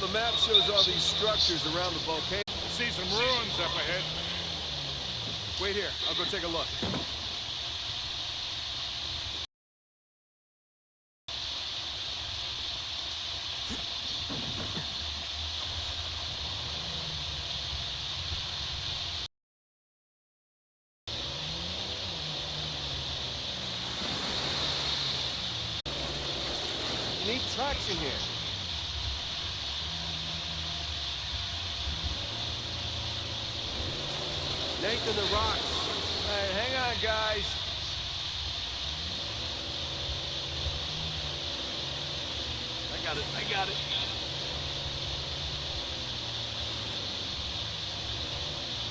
the map shows all these structures around the volcano. I see some ruins up ahead. Wait here. I'll go take a look. Need traction here. Nathan, the rocks. Hey, hang on, guys. I got it.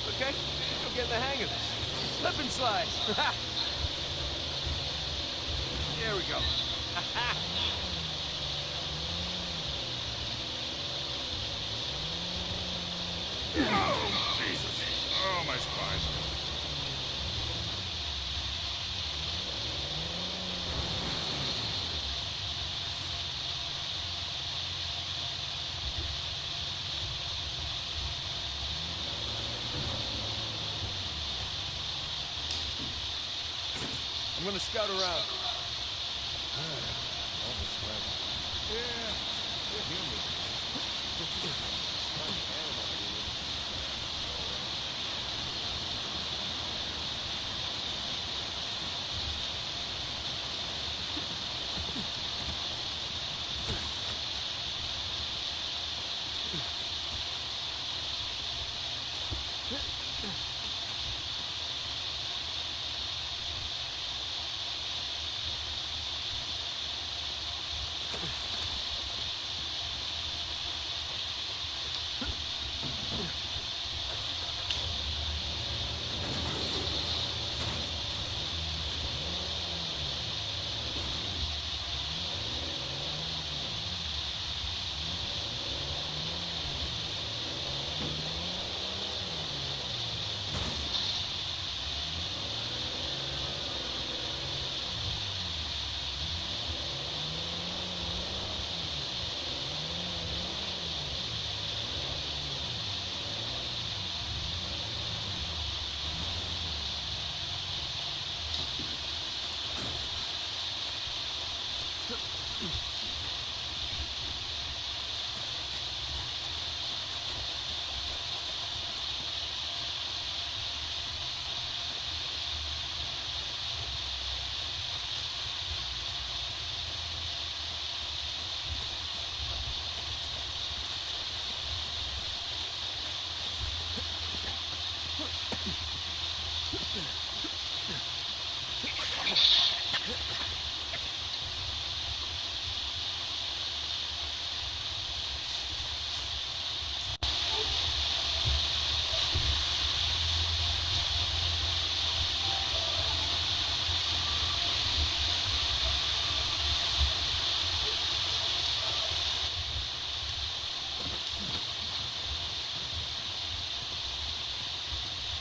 Okay, I'm getting the hang of this. Slip and slide. There we go. Oh, Jesus. Oh, my spine. I'm gonna scout around. All the sweat. Yeah, you're human.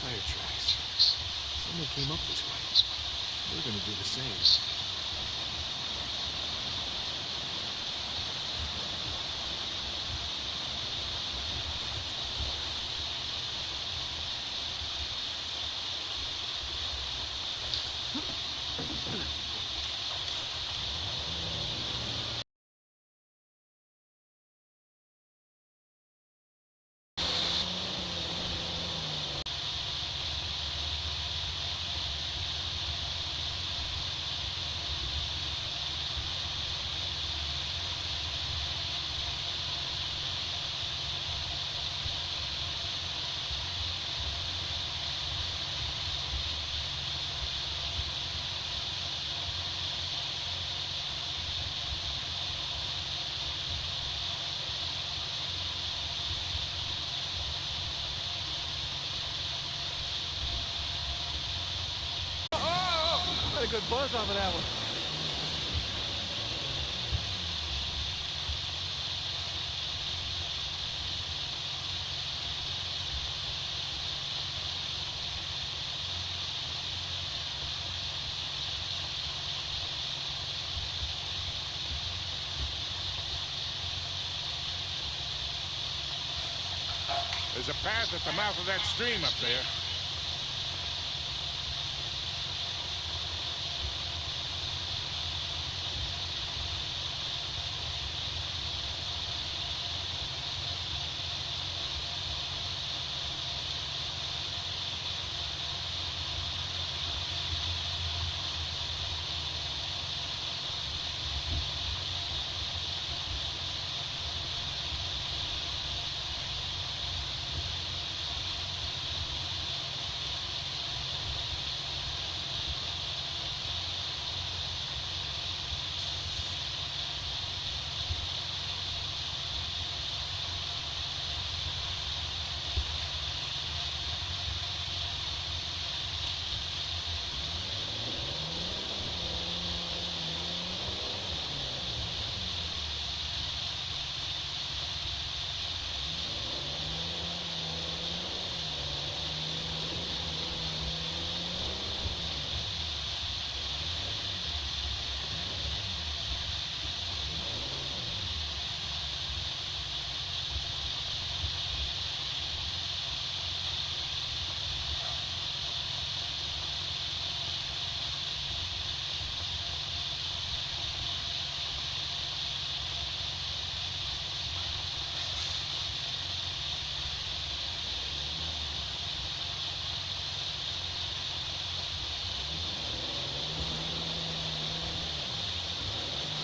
Tire tracks. Someone came up this way. We're gonna do the same. Got a good buzz off of that one. There's a path at the mouth of that stream up there.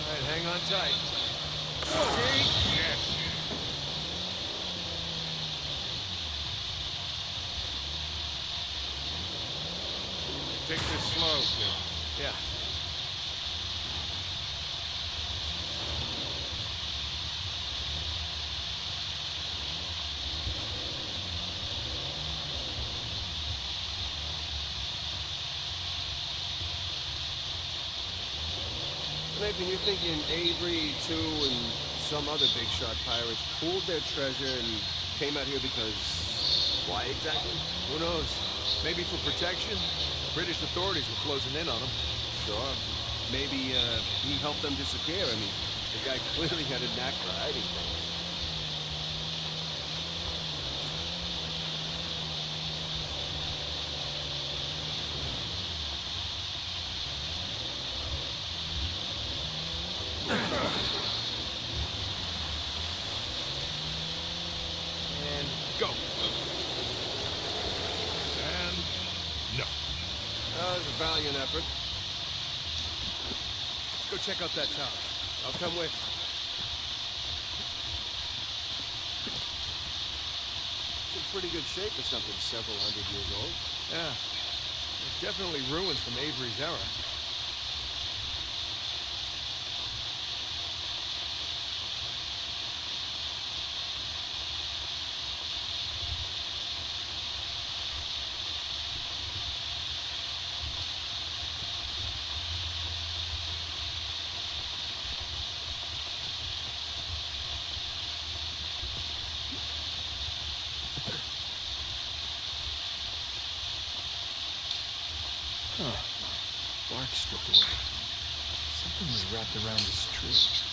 All right, hang on tight. Yes. Take this slow, kid. Yeah. Nathan, you're thinking Avery, too, and some other big shot pirates pooled their treasure and came out here because... why exactly? Who knows? Maybe for protection? British authorities were closing in on them. Sure. Maybe, he helped them disappear. I mean, the guy clearly had a knack for hiding things. And go. And no. That was a valiant effort. Go check out that tower. I'll come with. It's in pretty good shape for something several hundred years old. Yeah. They're definitely ruins from Avery's era. Bark stripped away. Something was wrapped around this tree.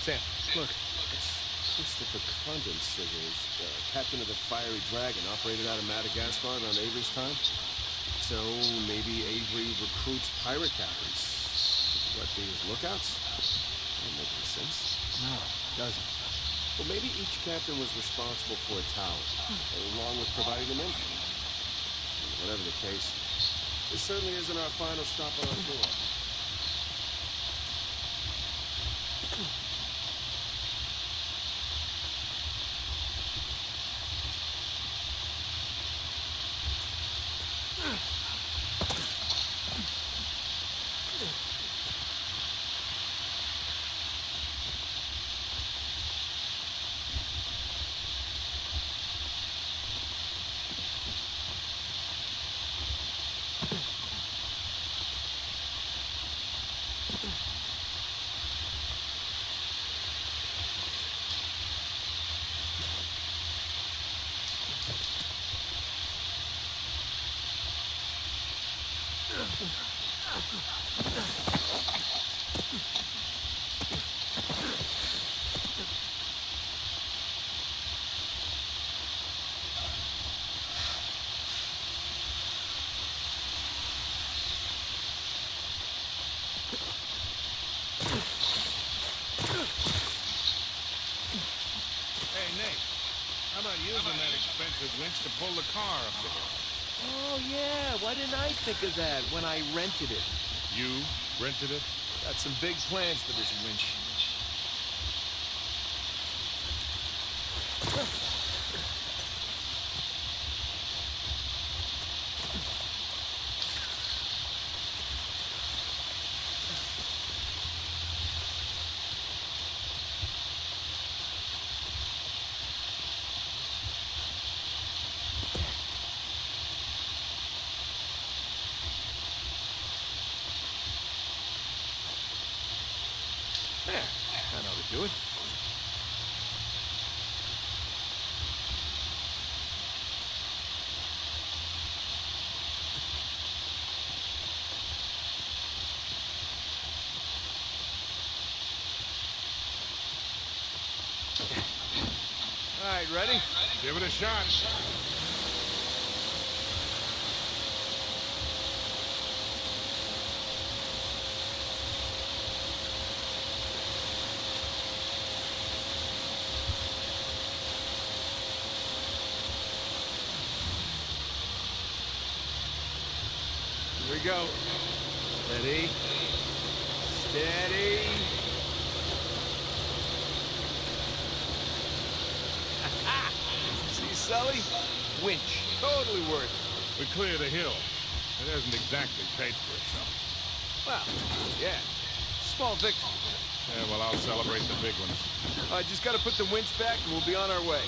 Sam, look. It's Christopher Condon scissors, captain of the Fiery Dragon, operated out of Madagascar around Avery's time. So maybe Avery recruits pirate captains to what, be his lookouts? Doesn't make any sense. No, doesn't. Well, maybe each captain was responsible for a tower, along with providing them info. Whatever the case, this certainly isn't our final stop on our tour. Hey, Nate, how about using that expensive winch to pull the car up the hill? Oh, yeah. Why didn't I think of that when I rented it? You rented it? Got some big plans for this winch. There. That ought to do it. All right, ready? Give it a shot. Here we go. Steady. Steady. See, Sully? Winch. Totally worth it. We cleared a hill. It hasn't exactly paid for itself. Well, yeah. Small victory. Yeah, well, I'll celebrate the big ones. I just gotta put the winch back and we'll be on our way.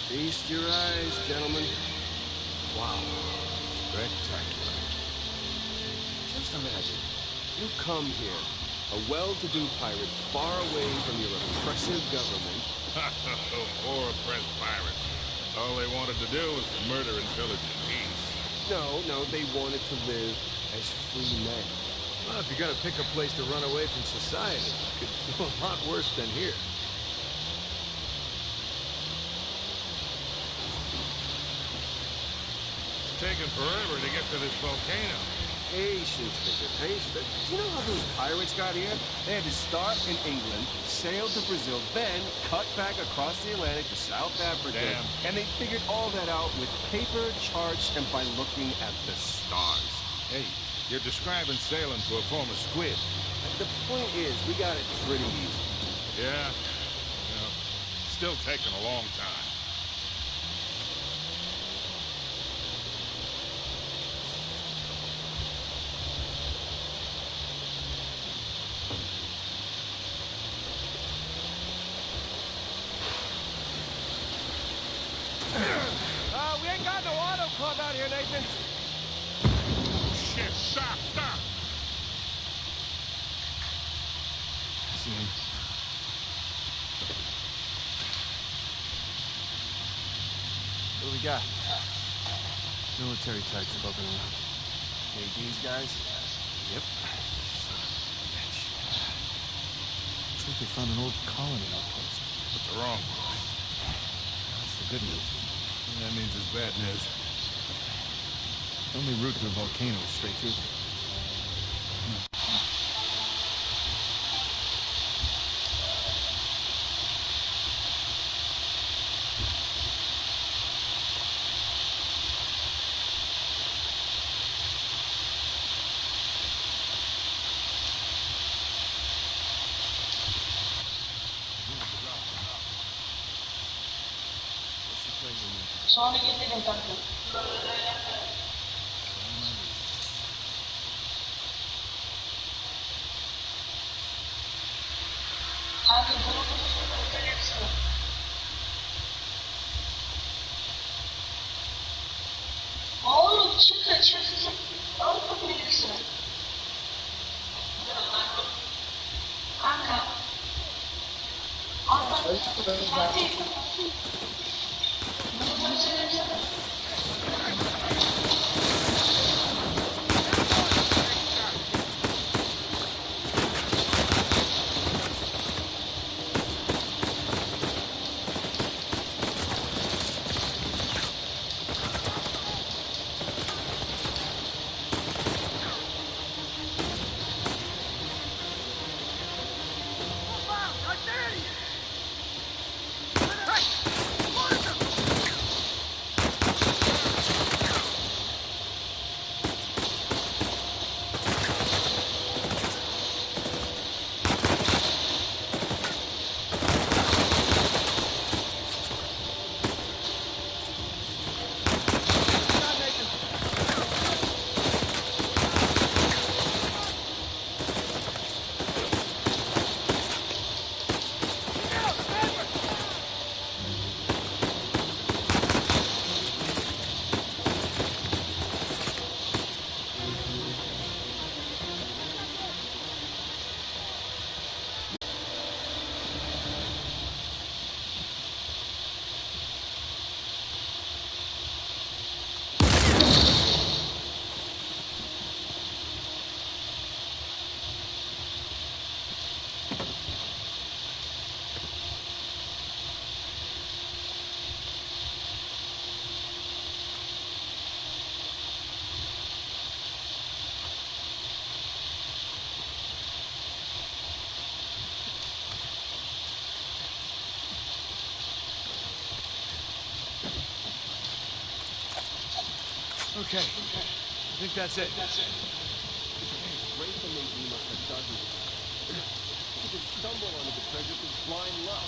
Feast your eyes, gentlemen. Wow. Spectacular. Just imagine, you come here, a well-to-do pirate far away from your oppressive government. Poor oppressed pirates. All they wanted to do was to murder and pillage in peace. No, they wanted to live as free men. Well, if you're gonna pick a place to run away from society, it could feel a lot worse than here. It's taken forever to get to this volcano. Patience, Victor, patience. Do you know how those pirates got here? They had to start in England, sail to Brazil, then cut back across the Atlantic to South Africa. Damn. And they figured all that out with paper, charts, and by looking at the stars. Hey, you're describing sailing to a former squid. The point is, we got it pretty easy. Yeah. Well, still taking a long time. We ain't got no auto club out here, Nathan. Shit, stop! See him? What do we got? Military types poking around. Hey, these guys? Yep. Bitch. Looks like they found an old colony outpost. But the wrong one. That's the good news. That means it's bad news. The only route to the volcano is straight through there. What's the play here, Nathan? Sono che diventano Sound my reason. Okay. I think that's it. Great the Navy must have dozens of them. You could stumble onto the treasure through blind luck.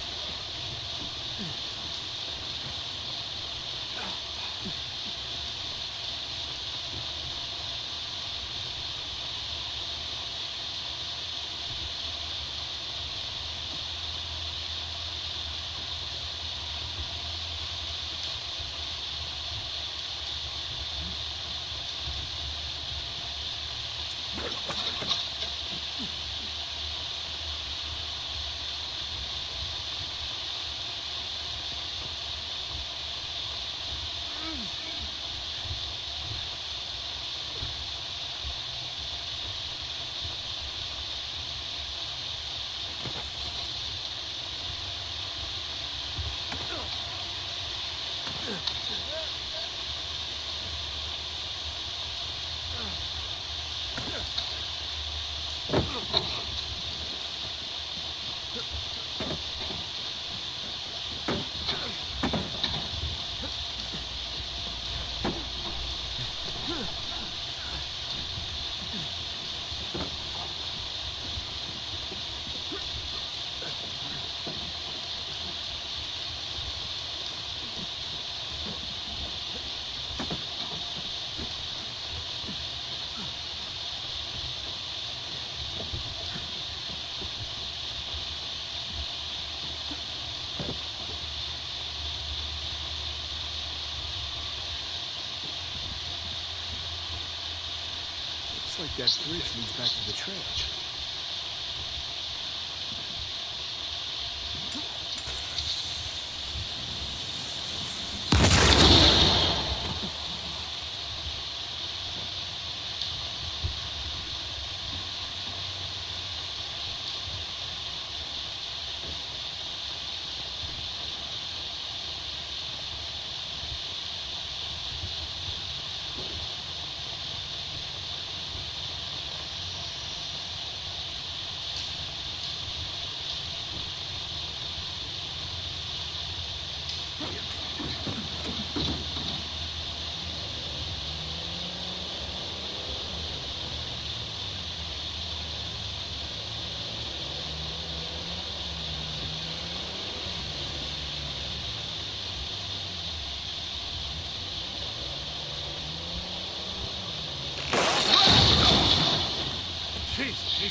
Looks like that bridge leads back to the trail.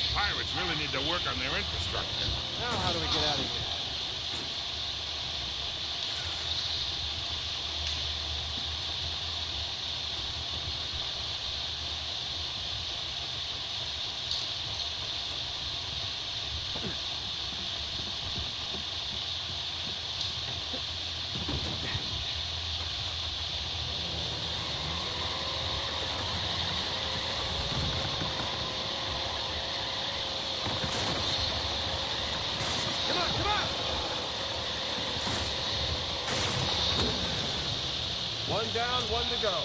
These pirates really need to work on their infrastructure. Now, how do we get out of here? One down, one to go.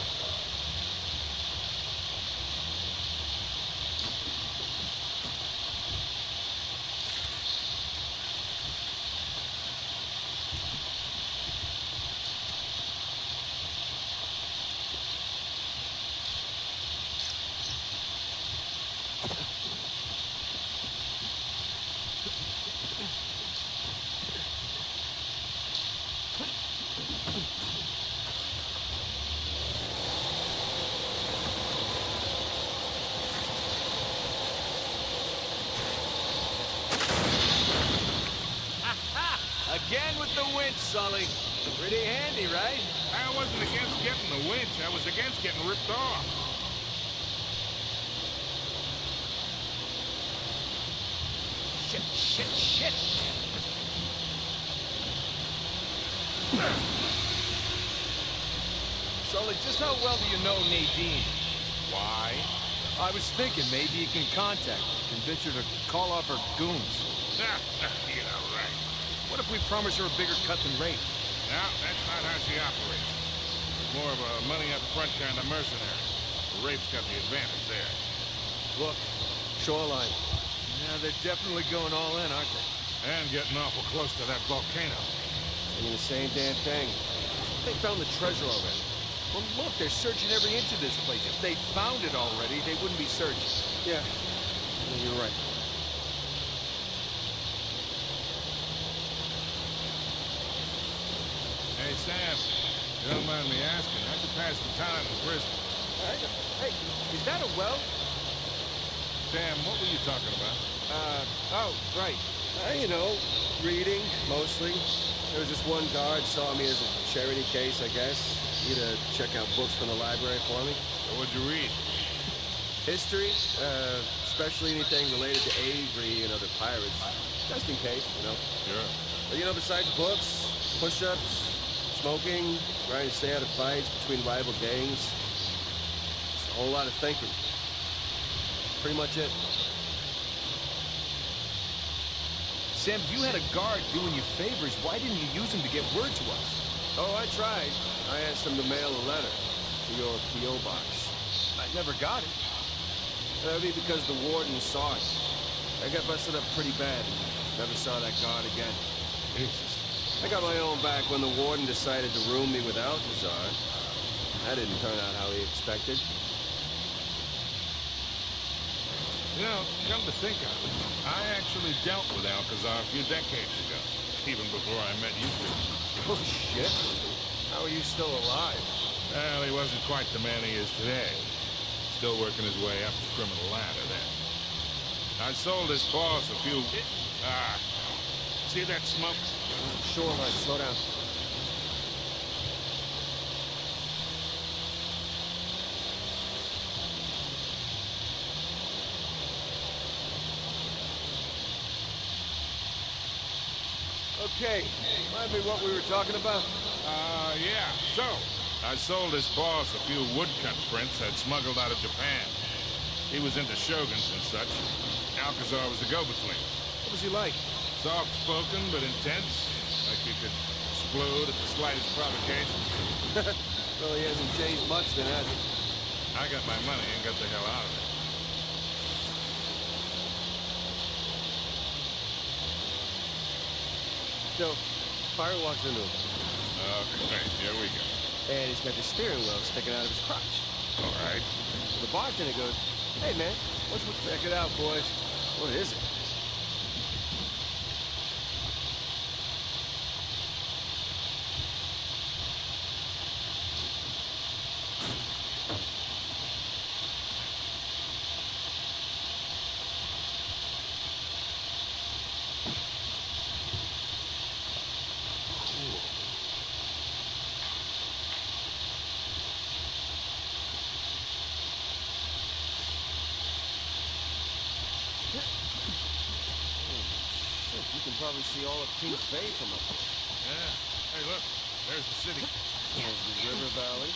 Again with the winch, Sully. Pretty handy, right? I wasn't against getting the winch. I was against getting ripped off. Shit. Sully, just how well do you know Nadine? Why? I was thinking maybe you can contact her, convince her to call off her goons. Yeah, right. What if we promise her a bigger cut than Rafe? No, that's not how she operates. She's more of a money-up-front kind of mercenary. Rafe's got the advantage there. Look, shoreline. Yeah, they're definitely going all in, aren't they? And getting awful close to that volcano. I mean, the same damn thing. They found the treasure already. Well, look, they're searching every inch of this place. If they found it already, they wouldn't be searching. Yeah, you're right. Hey, Sam, you don't mind me asking, how'd you pass the time in prison? Hey, is that a well? Sam, what were you talking about? Oh, right. You know, reading, mostly. There was this one guard saw me as a charity case, I guess. He to check out books from the library for me. So what'd you read? History, especially anything related to Avery and other pirates. Just in case, you know. Sure. But, you know, besides books, push-ups, smoking, trying to stay out of fights between rival gangs, it's a whole lot of thinking. Pretty much it. Sam, if you had a guard doing you favors, why didn't you use him to get word to us? Oh, I tried. I asked him to mail a letter to your P.O. box. I never got it. That'd be because the warden saw it. I got busted up pretty bad and never saw that guard again. Jesus. I got my own back when the warden decided to room me with Alcazar. That didn't turn out how he expected. You know, come to think of it, I actually dealt with Alcazar a few decades ago, even before I met you two. Oh, shit. How are you still alive? Well, he wasn't quite the man he is today. Still working his way up the criminal ladder then. I sold his boss a few... see that smoke? Shoreline, slow down. Okay, remind me what we were talking about? Yeah. So, I sold his boss a few woodcut prints I'd smuggled out of Japan. He was into shoguns and such. Alcazar was the go-between. What was he like? Soft-spoken but intense, like he could explode at the slightest provocation. Well, he hasn't changed much then, has he? I got my money and got the hell out of it. So, Pirate walks into him. Okay, here we go. And he's got the steering wheel sticking out of his crotch. All right. The bartender goes, "Hey, man, what's with..." Check it out, boys. What is it? can probably see all of Kings Bay from up here. Yeah. Hey, look. There's the city. There's the river valley.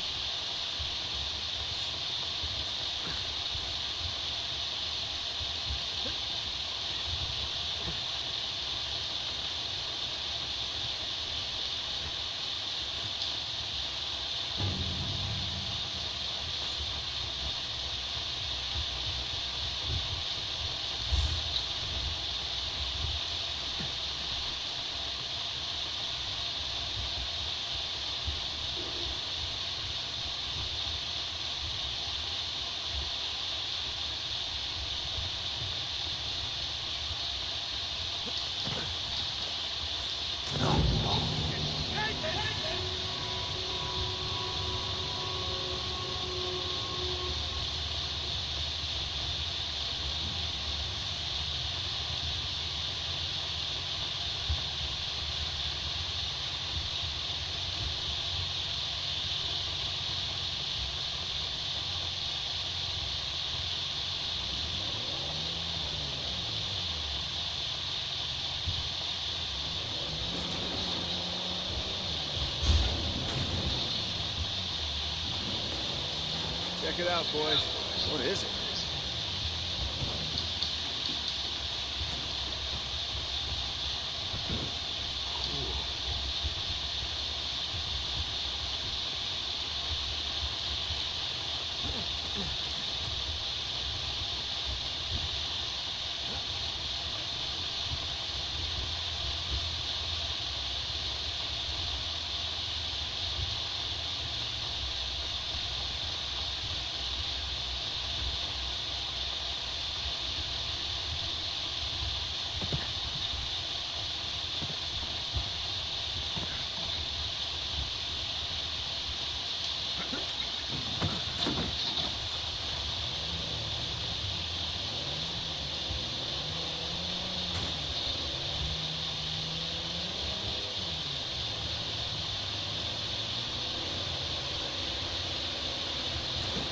Check it out, boys. What is it?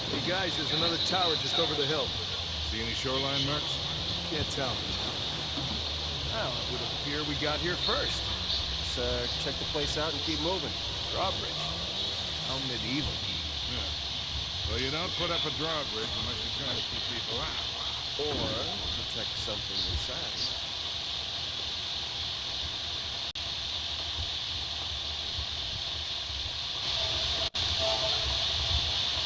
Hey guys, there's another tower just over the hill. See any shoreline marks? Can't tell. Well, it would appear we got here first. Let's check the place out and keep moving. Drawbridge. How medieval. Yeah. Well, you don't put up a drawbridge unless you're trying to keep people out. Or protect something inside.